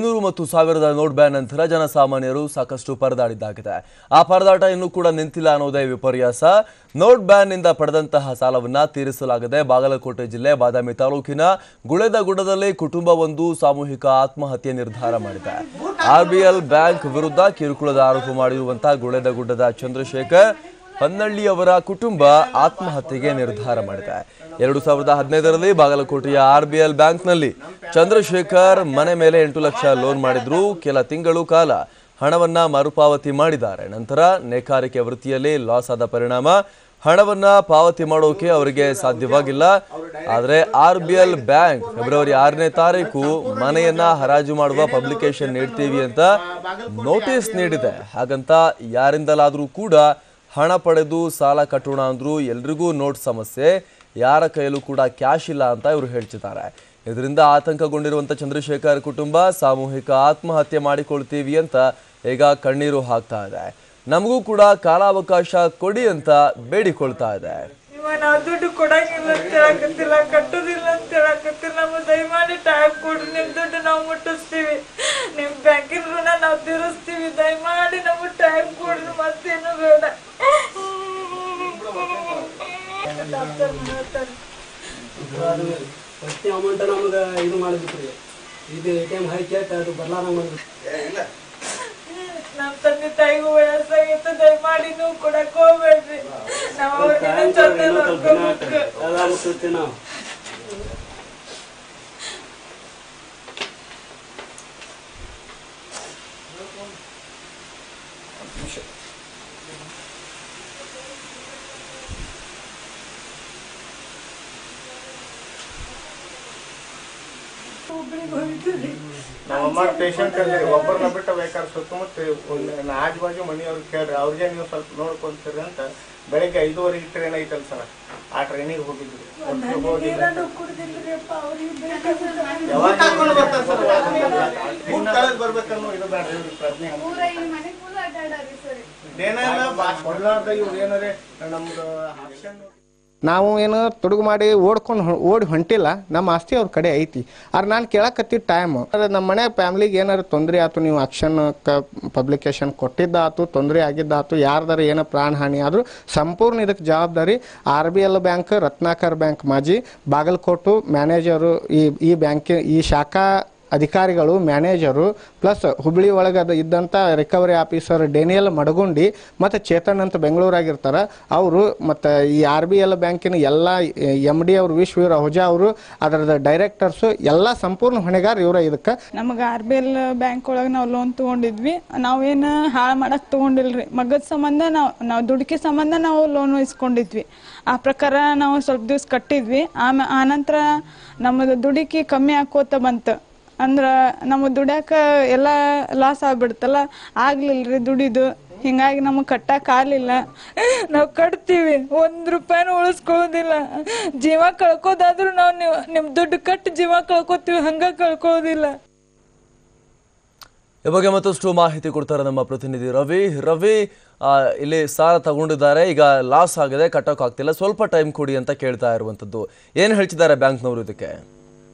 500 ಮತ್ತು 1000 note ban ನಂತರ ಜನಸಾಮಾನ್ಯರು ಸಾಕಷ್ಟು ಪರದಾಡಿದ್ದಾಗಿದೆ. ಆ ಪರದಾಟ ಇನ್ನೂ ಕೂಡ ನಿಂತಿಲ್ಲ ಅನ್ನೋದೇ ವಿಪರ್ಯಾಸ. ನೋಟ್ ಬ್ಯಾನ್ ನಿಂದ ಪಡೆದಂತಹ ಸಾಲವನ್ನ ತೀರಿಸಲಾಗದೆ ಬಾಗಲಕೋಟೆ ಜಿಲ್ಲೆ ಬಾದಾಮಿ ತಾಲೂಕಿನ ಗುಳೇದಗುಡ್ಡದಲ್ಲಿ ಕುಟುಂಬವೊಂದು ಸಾಮೂಹಿಕ ಆತ್ಮಹತ್ಯೆ ನಿರ್ಧಾರ ಮಾಡಿದೆ. ಆರ್ಬಿಎಲ್ ಬ್ಯಾಂಕ್ ವಿರುದ್ಧ ಕಿರುಕುಳದ ಆರೋಪ ಮಾಡಿರುವಂತಹ ಗುಳೇದಗುಡ್ಡದ ಚಂದ್ರಶೇಖರ್ ಹೊನ್ನಳ್ಳಿ ಅವರ ಕುಟುಂಬ ಆತ್ಮಹತ್ಯೆಗೆ ನಿರ್ಧಾರ ಮಾಡಿದೆ. 2015ರಲ್ಲಿ ಬಾಗಲಕೋಟೆಯ ಆರ್ಬಿಎಲ್ ಬ್ಯಾಂಕ್ನಲ್ಲಿ ಚಂದ್ರಶೇಖರ್ ಮನೆ ಮೇಲೆ 8 ಲಕ್ಷ ಲೋನ್ ಮಾಡಿದ್ರು. ಕೆಲ ತಿಂಗಳು ಕಾಲ ಹಣವನ್ನ ಮರುಪಾವತಿ ಮಾಡಿದ್ದಾರೆ. ನಂತರ ನೇಕಾರಿಕೆ ವೃತ್ತಿಯಲ್ಲಿ ಲಾಸ್ ಆದ ಪರಿಣಾಮ ಹಣವನ್ನ ಪಾವತಿ ಮಾಡೋಕೆ ಅವರಿಗೆ ಸಾಧ್ಯವಾಗಿಲ್ಲ. ಆದರೆ ಆರ್ಬಿಎಲ್ ಬ್ಯಾಂಕ್ ಫೆಬ್ರವರಿ 6ನೇ ತಾರೀಕು ಮನೆಯನ್ನ ಹರಾಜು ಮಾಡುವ ಪಬ್ಲಿಕೇಶನ್ ನೀಡ್ತೀವಿ ಅಂತ ನೋಟಿಸ್ ನೀಡಿದೆ. ಹಾಗಂತ ಯಾರಿಂದಲಾದರೂ ಕೂಡ ಹಣ ಪಡೆದು ಸಾಲ ಕಟ್ಟೋಣ ಅಂದ್ರು ಎಲ್ರಿಗೂ ನೋಟ್ ಸಮಸ್ಯೆ, ಯಾರ ಕೈಯಲ್ಲೂ ಕೂಡ ಕ್ಯಾಶ್ ಇಲ್ಲ ಅಂತ ಇವರು ಹೇಳ್ತಿದ್ದಾರೆ. ಇದರಿಂದ ಆತಂಕಗೊಂಡಿರುವಂತ ಚಂದ್ರಶೇಖರ್ ಕುಟುಂಬ ಸಾಮೂಹಿಕ ಆತ್ಮಹತ್ಯೆ ಮಾಡಿಕೊಳ್ತೀವಿ ಅಂತ ಈಗ ಕಣ್ಣೀರು ಹಾಕ್ತಾ ಇದೆ. ನಮಗೂ ಕೂಡ ಕಾಲಾವಕಾಶ ಕೊಡಿ ಅಂತ ಬೇಡಿಕೊಳ್ತಾ ಇದೆ. ನಾವು ದುಡ್ಡು ಕೊಡಂಗಿಲ್ಲ ಅಂತ ಹೇಳಕತ್ತಿಲ್ಲ, ಕಟ್ಟೋದಿಲ್ಲ ಅಂತ ಹೇಳಕತ್ತಿಲ್ಲ. ನಮ್ಮ ದಯಮಾಡಿ ಟೈಮ್ ಕೊಡ್ರಿ, ನಿಮ್ ದುಡ್ಡು ನಾವು ಮುಟ್ಟಿಸ್ತೀವಿ, ನಿಮ್ ಬ್ಯಾಂಕಿನ ಋಣ ನಾವು ತೀರಿಸ್ತೀವಿ, ದಯಮಾಡಿ ನಮ್ಗೆ ಟೈಮ್ ಕೊಡ್ರಿ, ಮತ್ತೇನು ಬೇಡ. ಅಮೌಂಟ್ ನಮ್ಗೆ ಇದು ಮಾಡಿಬಿಟ್ರಿ, ಇದು ATM ಹಾಕಿ ಅದು ಬರ್ಲಾರಂಗ್ ಮಾಡಿಬಿಟ್ರಿ. ನಮ್ಮ ತಂದೆ ತಾಯಿಗೂ ವಯಸ್ಸಾಗಿತ್ತು, ದಯಮಾಡಿ ನೀವು ಕೊಡಕ್ ಹೋಗ್ಬೇಡ್ರಿ. ನಾವು ಅವ್ರಿಗೆ ಜೊತೆ ನಾವು ನಮ್ಮಮ್ಮ ಪೇಷಂಟ್ ಅಲ್ಲಿ ಒಬ್ಬರನ್ನ ಬಿಟ್ಟು ಬೇಕಾದ್ರೆ ಸುತ್ತಮುತ್ತ ಆಜು ಬಾಜು ಮನೆಯವ್ರಿಗೆ ಕೇಳ್ರಿ, ಅವ್ರಿಗೆ ನೀವು ಸ್ವಲ್ಪ ನೋಡ್ಕೊಂತೀರಿ ಅಂತ ಬೆಳಿಗ್ಗೆ 5:30 ಟ್ರೈನ್ ಐತಲ್ಲ ಸರ್, ಆ ಟ್ರೈನಿಗೆ ಹೋಗಿದ್ವಿ. ಬರ್ಬೇಕನ್ನೋ ಇದು ಬೇಡ್ರಿ ಪ್ರಜ್ಞೆ ಏನೆಲ್ಲ ಕೊಡ್ಲಾರ್ದ ಇವ್ರು ಏನಾರೆ ನಮ್ದು ಆಕ್ಷನ್ ನಾವು ಏನು ತುಡುಗು ಮಾಡಿ ಓಡಿ ಹೊಂಟಿಲ್ಲ, ನಮ್ಮ ಆಸ್ತಿ ಅವ್ರ ಕಡೆ ಐತಿ. ಆದ್ರೆ ನಾನು ಕೇಳಕತ್ತಿದ್ದ ಟೈಮು ನಮ್ಮ ಮನೆ ಫ್ಯಾಮ್ಲಿಗೆ ಏನಾರು ತೊಂದರೆ ಆಯ್ತು, ನೀವು ಆಕ್ಷನ್ ಪಬ್ಲಿಕೇಶನ್ ಕೊಟ್ಟಿದ್ದಾತು, ತೊಂದರೆ ಆಗಿದ್ದಾತು, ಯಾರ್ದಾರ ಏನೋ ಪ್ರಾಣ ಹಾನಿ ಆದರೂ ಸಂಪೂರ್ಣ ಇದಕ್ಕೆ ಜವಾಬ್ದಾರಿ RBL ಬ್ಯಾಂಕ್, ರತ್ನಾಕರ್ ಬ್ಯಾಂಕ್ ಮಾಜಿ, ಬಾಗಲಕೋಟು ಮ್ಯಾನೇಜರು, ಈ ಬ್ಯಾಂಕ್ ಈ ಶಾಖಾ ಅಧಿಕಾರಿಗಳು, ಮ್ಯಾನೇಜರು, ಪ್ಲಸ್ ಹುಬ್ಬಳ್ಳಿ ಒಳಗೆ ಇದ್ದಂಥ ರಿಕವರಿ ಆಫೀಸರ್ ಡೇನಿಯಲ್ ಮಡಗುಂಡಿ ಮತ್ತು ಚೇತನ್ ಅಂತ ಬೆಂಗಳೂರಾಗಿರ್ತಾರೆ ಅವರು, ಮತ್ತು ಈ RBL ಬ್ಯಾಂಕಿನ ಎಲ್ಲ MD ಅವರು ವಿಶ್ವವೀರ ಅಹುಜಾ ಅವರು, ಅದರದ ಡೈರೆಕ್ಟರ್ಸು ಎಲ್ಲ ಸಂಪೂರ್ಣ ಹೊಣೆಗಾರ ಇವರ. ಇದಕ್ಕೆ ನಮಗೆ RBL ಬ್ಯಾಂಕ್ ಒಳಗೆ ನಾವು ಲೋನ್ ತೊಗೊಂಡಿದ್ವಿ. ನಾವೇನು ಹಾಳು ಮಾಡಕ್ಕೆ ತೊಗೊಂಡಿಲ್ರಿ, ಮಗದ ಸಂಬಂಧ ನಾವು ದುಡುಕಿ ಸಂಬಂಧ ನಾವು ಲೋನ್ ಇಸ್ಕೊಂಡಿದ್ವಿ. ಆ ಪ್ರಕಾರ ನಾವು ಸ್ವಲ್ಪ ದಿವ್ಸ ಕಟ್ಟಿದ್ವಿ. ಆನಂತರ ನಮ್ಮದು ದುಡುಕಿ ಕಮ್ಮಿ ಆಕೋತ ಬಂತು. ಅಂದ್ರೆ ನಮ್ಮ ದುಡ್ಯಾಕ ಎಲ್ಲ ಲಾಸ್ ಆಗ್ಬಿಡ್ತಲ್ಲ, ಆಗ್ಲಿಲ್ರಿ ದುಡಿದು. ಹಿಂಗಾಗಿ ನಮಗೆ ಕಟ್ಟಕ್ಕಾಗಲಿಲ್ಲ. ನಾವು ಕಟ್ತೀವಿ, 1 ರೂಪಾಯಿನೂ ಉಳಿಸ್ಕೊಳ್ಳೋದಿಲ್ಲ. ಜೀವ ಕಳ್ಕೋದಾದ್ರೂ ನಾವು ನಿಮ್ಮ ದುಡ್ಡು ಕಟ್ಟಿ ಜೀವ ಕಳ್ಕೊತೀವಿ, ಹಂಗ ಕಳ್ಕೊಳ್ಳೋದಿಲ್ಲ. ಈ ಬಗ್ಗೆ ಮತ್ತಷ್ಟು ಮಾಹಿತಿ ಕೊಡ್ತಾರೆ ನಮ್ಮ ಪ್ರತಿನಿಧಿ ರವಿ. ಇಲ್ಲಿ ಸಾಲ ತಗೊಂಡಿದ್ದಾರೆ, ಈಗ ಲಾಸ್ ಆಗಿದೆ, ಕಟ್ಟೋಕ್ಕಾಗ್ತಿಲ್ಲ, ಸ್ವಲ್ಪ ಟೈಮ್ ಕೊಡಿ ಅಂತ ಕೇಳ್ತಾ ಇರುವಂತದ್ದು. ಏನು ಹೇಳ್ತಿದ್ದಾರೆ ಬ್ಯಾಂಕ್ನವರು ಇದಕ್ಕೆ?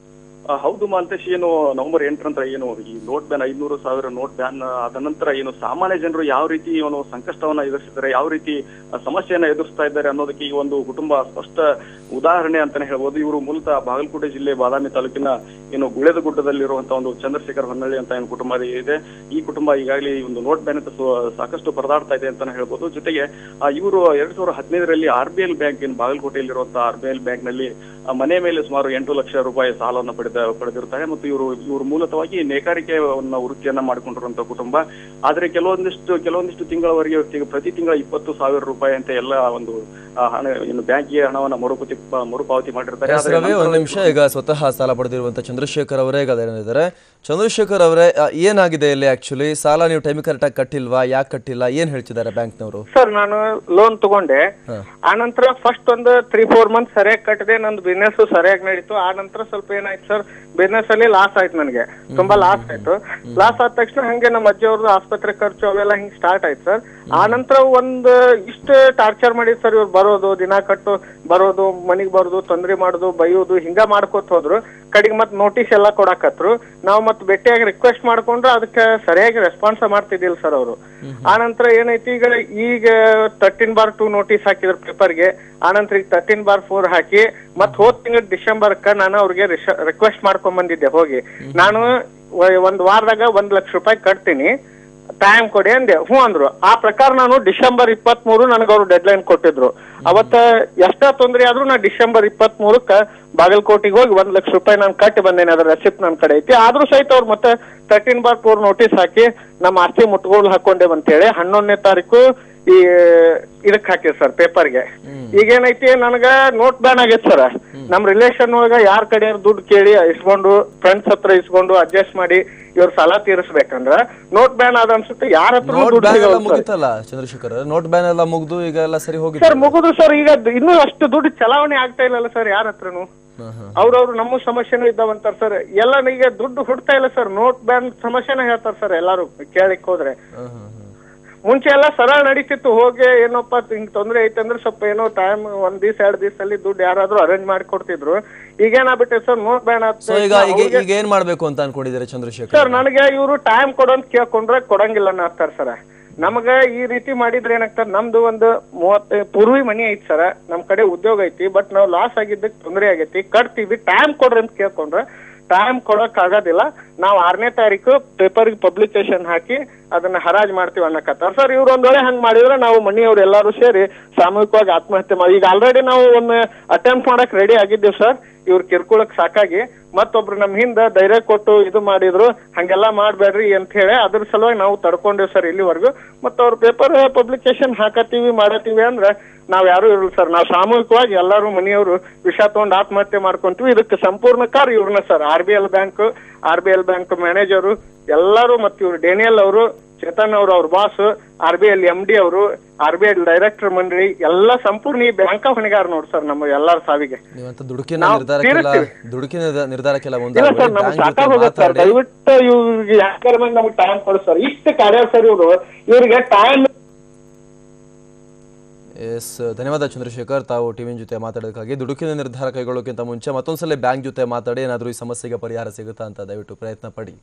ಹೌದು ಮಾಂತೇಶ್, ಏನು ನವೆಂಬರ್ 8ರಂತರ ಏನು ಈ ನೋಟ್ ಬ್ಯಾನ್ 500,000 ನೋಟ್ ಬ್ಯಾನ್ ಆದ ನಂತರ ಏನು ಸಾಮಾನ್ಯ ಜನರು ಯಾವ ರೀತಿ ಏನು ಸಂಕಷ್ಟವನ್ನ ಎದುರಿಸಿದ್ದಾರೆ, ಯಾವ ರೀತಿ ಸಮಸ್ಯೆಯನ್ನ ಎದುರಿಸ್ತಾ ಇದ್ದಾರೆ ಅನ್ನೋದಕ್ಕೆ ಈ ಒಂದು ಕುಟುಂಬ ಸ್ಪಷ್ಟ ಉದಾಹರಣೆ ಅಂತಾನೆ ಹೇಳ್ಬೋದು. ಇವರು ಮೂಲತಃ ಬಾಗಲಕೋಟೆ ಜಿಲ್ಲೆ ಬಾದಾಮಿ ತಾಲೂಕಿನ ಏನು ಗುಳೇದಗುಡ್ಡದಲ್ಲಿರುವಂತಹ ಒಂದು ಚಂದ್ರಶೇಖರ್ ಹೊನ್ನಳ್ಳಿ ಅಂತ ಏನು ಕುಟುಂಬ ಇದೆ. ಈ ಕುಟುಂಬ ಈಗಾಗಲೇ ಈ ಒಂದು ನೋಟ್ ಬ್ಯಾನ್ ಸಾಕಷ್ಟು ಪರದಾಡ್ತಾ ಇದೆ ಅಂತಾನೆ ಹೇಳ್ಬೋದು. ಜೊತೆಗೆ ಇವರು 2015ರಲ್ಲಿ RBL ಬ್ಯಾಂಕ್ ಏನು ಬಾಗಲಕೋಟೆಯಲ್ಲಿರುವಂತಹ RBL ಬ್ಯಾಂಕ್ ನಲ್ಲಿ ಮನೆ ಮೇಲೆ ಸುಮಾರು 8 ಲಕ್ಷ ರೂಪಾಯಿ ಸಾಲವನ್ನು ಪಡೆದಿರ್ತಾರೆ. ಮತ್ತು ಇವರು ಮೂಲತಃವಾಗಿ ನೇಕಾರಿಕೆಯನ್ನ ವೃತ್ತಿಯನ್ನ ಮಾಡಿಕೊಂಡಿರುವಂತಹ ಕುಟುಂಬ. ಆದ್ರೆ ಕೆಲವೊಂದಿಷ್ಟು ತಿಂಗಳವರೆಗೆ ಪ್ರತಿ ತಿಂಗಳ 20,000 ರೂಪಾಯಿ ಅಂತ ಎಲ್ಲ ಒಂದು ಹಣ ಏನು ಬ್ಯಾಂಕಿಗೆ ಹಣವನ್ನ ಮರುಪಾವತಿ ಮಾಡಿರ್ತಾರೆ. ಒಂದು ನಿಮಿಷ, ಈಗ ಸ್ವತಃ ಸಾಲ ಪಡೆದಿರುವಂತಹ ಚಂದ್ರಶೇಖರ್ ಅವರೇ ಏನಿದ್ದಾರೆ. ಚಂದ್ರಶೇಖರ್ ಅವರೇ, ಏನಾಗಿದೆ ಇಲ್ಲಿ ಆಕ್ಚುಲಿ? ಸಾಲ ನೀವು ಟೈಮ್ ಕರೆಕ್ಟಾಗಿ ಕಟ್ಟಿಲ್ವಾ? ಯಾಕೆ ಕಟ್ಟಿಲ್ಲ? ಏನ್ ಹೇಳ್ತಿದ್ದಾರೆ ಬ್ಯಾಂಕ್ನವರು? ಸರ್, ನಾನು ಲೋನ್ ತಗೊಂಡೆ. ಆನಂತರ ಫಸ್ಟ್ ಒಂದು 3-4 ಮಂತ್ ಸರಿಯಾಗಿ ಕಟ್ಟಿದೆ. ನಂದು ಬಿಸ್ನೆಸ್ ಸರಿಯಾಗಿ ನಡೀತು. ಆ ನಂತರ ಸ್ವಲ್ಪ ಏನಾಯ್ತು ಸರ್, ಬಿಸ್ನೆಸ್ ಅಲ್ಲಿ ಲಾಸ್ ಆಯ್ತು, ನನಗೆ ತುಂಬಾ ಲಾಸ್ ಆಯ್ತು. ಲಾಸ್ ಆದ ತಕ್ಷಣ ಹಂಗೆ ನಮ್ಮ ಅಜ್ಜಿ ಅವ್ರದ್ದು ಆಸ್ಪತ್ರೆ ಖರ್ಚು ಅವೆಲ್ಲ ಹಿಂಗ್ ಸ್ಟಾರ್ಟ್ ಆಯ್ತು ಸರ್. ಆ ನಂತರ ಒಂದು ಇಷ್ಟು ಟಾರ್ಚರ್ ಮಾಡಿದ್ ಸರ್ ಇವ್ರು. ಬರೋದು, ದಿನ ಕಟ್ಟು ಬರೋದು, ಮನಿಗ್ ಬರೋದು, ತೊಂದ್ರೆ ಮಾಡೋದು, ಬೈಯೋದು, ಹಿಂಗ ಮಾಡ್ಕೋತ ಹೋದ್ರು. ಕಡೆಗೆ ಮತ್ತೆ ನೋಟಿಸ್ ಎಲ್ಲ ಕೊಡಾಕತ್ರು. ನಾವು ಮತ್ತೆ ಭೇಟಿಯಾಗಿ ರಿಕ್ವೆಸ್ಟ್ ಮಾಡ್ಕೊಂಡ್ರೆ ಅದಕ್ಕೆ ಸರಿಯಾಗಿ ರೆಸ್ಪಾನ್ಸ್ ಮಾಡ್ತಿದ್ದಿಲ್ಲ ಸರ್ ಅವರು. ಆನಂತರ ಏನೈತಿ ಈಗ 13/2 ನೋಟಿಸ್ ಹಾಕಿದ್ರು ಪೇಪರ್ಗೆ. ಆನಂತರ ಈಗ 13/4 ಹಾಕಿ ಮತ್ ಹೋದ್ ತಿಂಗಳ ಡಿಸೆಂಬರ್ಕ ನಾನು ಅವ್ರಿಗೆ ರಿಕ್ವೆಸ್ಟ್ ಮಾಡ್ಕೊಂಡ್ ಬಂದಿದ್ದೆ ಹೋಗಿ. ನಾನು ಒಂದ್ ವಾರದಾಗ 1 ಲಕ್ಷ ರೂಪಾಯಿ ಕಟ್ತೀನಿ, ಟೈಮ್ ಕೊಡಿ ಅಂದೆ. ಹ್ಞೂ ಅಂದ್ರು. ಆ ಪ್ರಕಾರ ನಾನು ಡಿಸೆಂಬರ್ 23 ನನಗೆ ಅವ್ರು ಡೆಡ್ ಲೈನ್ ಕೊಟ್ಟಿದ್ರು. ಅವತ್ತ ಎಷ್ಟ ತೊಂದ್ರೆ ಆದ್ರೂ ನಾ ಡಿಸೆಂಬರ್ 23ಕ್ಕ ಬಾಗಲಕೋಟೆಗೆ ಹೋಗಿ 1 ಲಕ್ಷ ರೂಪಾಯಿ ನಾನು ಕಟ್ಟಿ ಬಂದೇನೆ. ಅದ್ರ ರೆಸಿಪ್ಟ್ ನನ್ನ ಕಡೆ ಐತಿ. ಆದ್ರೂ ಸಹಿತ ಅವ್ರು ಮತ್ತೆ 13/4 ನೋಟಿಸ್ ಹಾಕಿ ನಮ್ಮ ಆಸ್ತಿ ಮುಟ್ಗೋಲ್ ಹಾಕೊಂಡೇವ್ ಅಂತ ಹೇಳಿ 11ನೇ ತಾರೀಕು ಈ ಇದಕ್ ಹಾಕಿರ್ ಸರ್ ಪೇಪರ್ಗೆ. ಈಗೇನೈತಿ ನನಗ ನೋಟ್ ಬ್ಯಾನ್ ಆಗೈತ್ ಸರ್. ನಮ್ ರಿಲೇಷನ್ ಒಳಗ ಯಾರ ಕಡೆ ದುಡ್ಡು ಕೇಳಿ ಇಸ್ಕೊಂಡು ಫ್ರೆಂಡ್ಸ್ ಹತ್ರ ಇಸ್ಕೊಂಡು ಅಡ್ಜಸ್ಟ್ ಮಾಡಿ ಇವ್ರ ಸಾಲ ತೀರಿಸ್ಬೇಕಂದ್ರ ನೋಟ್ ಬ್ಯಾನ್ ಆದ ಅನ್ಸುತ್ತೆ. ಯಾರ ಹತ್ರ ಮುಗಿತಲ್ಲ ಚಂದ್ರಶೇಖರ್, ನೋಟ್ ಬ್ಯಾನ್ ಎಲ್ಲ ಮುಗ್ದು ಈಗ ಎಲ್ಲ ಸರಿ ಹೋಗಿ ಸರ್ ಮುಗುದು ಸರ್. ಈಗ ಇನ್ನೂ ಅಷ್ಟು ದುಡ್ಡು ಚಲಾವಣೆ ಆಗ್ತಾ ಇಲ್ಲಲ್ಲ ಸರ್ ಯಾರ ಹತ್ರನು. ಅವ್ರವ್ರು ನಮ್ಮ ಸಮಸ್ಯೆನೂ ಇದ್ದಾವಂತಾರ ಸರ್. ಎಲ್ಲ ಈಗ ದುಡ್ಡು ಹುಡ್ತಾ ಇಲ್ಲ ಸರ್. ನೋಟ್ ಬ್ಯಾನ್ ಸಮಸ್ಯೆನ ಹೇಳ್ತಾರ ಸರ್ ಎಲ್ಲಾರು ಕೇಳಿಕ್ ಹೋದ್ರೆ. ಮುಂಚೆ ಎಲ್ಲ ಸರಳ ನಡೀತಿತ್ತು. ಹೋಗಿ ಏನಪ್ಪಾ ಹಿಂಗ್ ತೊಂದ್ರೆ ಐತಂದ್ರೆ ಸ್ವಲ್ಪ ಏನೋ ಟೈಮ್ 1 ದಿವಸ 2 ದಿವಸದಲ್ಲಿ ದುಡ್ಡು ಯಾರಾದ್ರೂ ಅರೇಂಜ್ ಮಾಡಿ ಕೊಡ್ತಿದ್ರು. ಈಗೇನಾಗ್ಬಿಟ್ಟೆ ಸರ್ ನೋಟ್ ಬ್ಯಾನ್ ಈಗ ಏನ್ ಮಾಡ್ಬೇಕು ಅಂತ ಅನ್ಕೊಂಡಿದ್ದಾರೆ ಚಂದ್ರಶೇಖರ್? ಸರ್ ನನಗೆ ಇವರು ಟೈಮ್ ಕೊಡೋಂತ ಕೇಳ್ಕೊಂಡ್ರೆ ಕೊಡಂಗಿಲ್ಲ ಅಂತಾರ ಸರ್. ನಮಗ ಈ ರೀತಿ ಮಾಡಿದ್ರೆ ಏನಾಗ್ತದೆ, ನಮ್ದು ಒಂದು 30 ಪೂರ್ವಿ ಮನಿ ಐತಿ ಸರ್. ನಮ್ ಕಡೆ ಉದ್ಯೋಗ ಐತಿ. ಬಟ್ ನಾವು ಲಾಸ್ ಆಗಿದ್ದಕ್ಕೆ ತೊಂದರೆ ಆಗೈತಿ, ಕಟ್ತೀವಿ, ಟೈಮ್ ಕೊಡ್ರಿ ಅಂತ ಕೇಳ್ಕೊಂಡ್ರೆ ಟೈಮ್ ಕೊಡಕ್ ಆಗೋದಿಲ್ಲ. ನಾವು 6ನೇ ತಾರೀಕು ಪೇಪರ್ಗೆ ಪಬ್ಲಿಕೇಶನ್ ಹಾಕಿ ಅದನ್ನ ಹರಾಜ್ ಮಾಡ್ತೀವಿ ಅನ್ನಕತ್ತಾರ ಸರ್. ಇವ್ರು ಒಂದ್ ವೇಳೆ ಹಂಗ್ ಮಾಡಿದ್ರೆ ನಾವು ಮನೆಯವ್ರು ಎಲ್ಲಾರು ಸೇರಿ ಸಾಮೂಹಿಕವಾಗಿ ಆತ್ಮಹತ್ಯೆ ಮಾಡಿ, ಈಗ ಆಲ್ರೆಡಿ ನಾವು ಒಂದು ಅಟೆಂಪ್ಟ್ ಮಾಡಕ್ ರೆಡಿ ಆಗಿದ್ದೇವೆ ಸರ್. ಇವ್ರ ಕಿರ್ಕೊಳಕ್ ಸಾಕಾಗಿ ಮತ್ತೊಬ್ರು ನಮ್ ಹಿಂದ ಧೈರ್ಯ ಕೊಟ್ಟು ಇದು ಮಾಡಿದ್ರು, ಹಂಗೆಲ್ಲಾ ಮಾಡ್ಬೇಡ್ರಿ ಅಂತ ಹೇಳಿ ಅದ್ರ ಸಲುವಾಗಿ ನಾವು ತಡ್ಕೊಂಡೇವ್ ಸರ್ ಇಲ್ಲಿವರೆಗೂ. ಮತ್ತ ಅವ್ರ ಪೇಪರ್ ಪಬ್ಲಿಕೇಶನ್ ಹಾಕತ್ತೀವಿ ಮಾಡತ್ತೀವಿ ಅಂದ್ರೆ ನಾವ್ ಯಾರು ಇರಲ್ಲ ಸರ್. ನಾವು ಸಾಮೂಹಿಕವಾಗಿ ಎಲ್ಲಾರು ಮನೆಯವರು ವಿಷ ತಗೊಂಡು ಆತ್ಮಹತ್ಯೆ ಮಾಡ್ಕೊಂತೀವಿ. ಇದಕ್ಕೆ ಸಂಪೂರ್ಣ ಕಾರ್ ಇವ್ರನ್ನ ಸರ್. RBL ಬ್ಯಾಂಕ್ ಮ್ಯಾನೇಜರು ಎಲ್ಲಾರು, ಮತ್ತೆ ಇವ್ರು ಡೇನಿಯಲ್ ಅವರು, ಚೇತನ್ ಅವರು, ಅವ್ರ ಬಾಸ್, RBL MD ಅವರು, RBI ಡೈರೆಕ್ಟರ್ ಮಂಡಳಿ ಎಲ್ಲ ಸಂಪೂರ್ಣ ಈ ಬ್ಯಾಂಕ್ ಹೊಣೆಗಾರ ನೋಡಿ ಸರ್ ನಮ್ಮ ಎಲ್ಲಾರ ಸಾವಿಗೆ. ದುಡುಕಿನ ನಿರ್ಧಾರಕ್ಕೆಲ್ಲ ದಯವಿಟ್ಟು ಇವ್ರಿಗೆ ಯಾಕೆ ನಮ್ಗೆ ಟೈಮ್ ಕೊಡಿ ಸರ್. ಇಷ್ಟು ಕಾರ್ಯ ಸರ್ ಇವ್ರಿಗೆ ಟೈಮ್. ಎಸ್, ಧನ್ಯವಾದ ಚಂದ್ರಶೇಖರ್, ತಾವು ಟಿವಿ ಜೊತೆ ಮಾತಾಡೋದಕ್ಕಾಗಿ. ದುಡುಕಿನ ನಿರ್ಧಾರ ಕೈಗೊಳ್ಳೋಕ್ಕಿಂತ ಮುಂಚೆ ಮತ್ತೊಂದ್ಸಲ ಬ್ಯಾಂಕ್ ಜೊತೆ ಮಾತಾಡಿ ಏನಾದರೂ ಈ ಸಮಸ್ಯೆಗೆ ಪರಿಹಾರ ಸಿಗುತ್ತಾ ಅಂತ ದಯವಿಟ್ಟು ಪ್ರಯತ್ನ ಪಡಿ.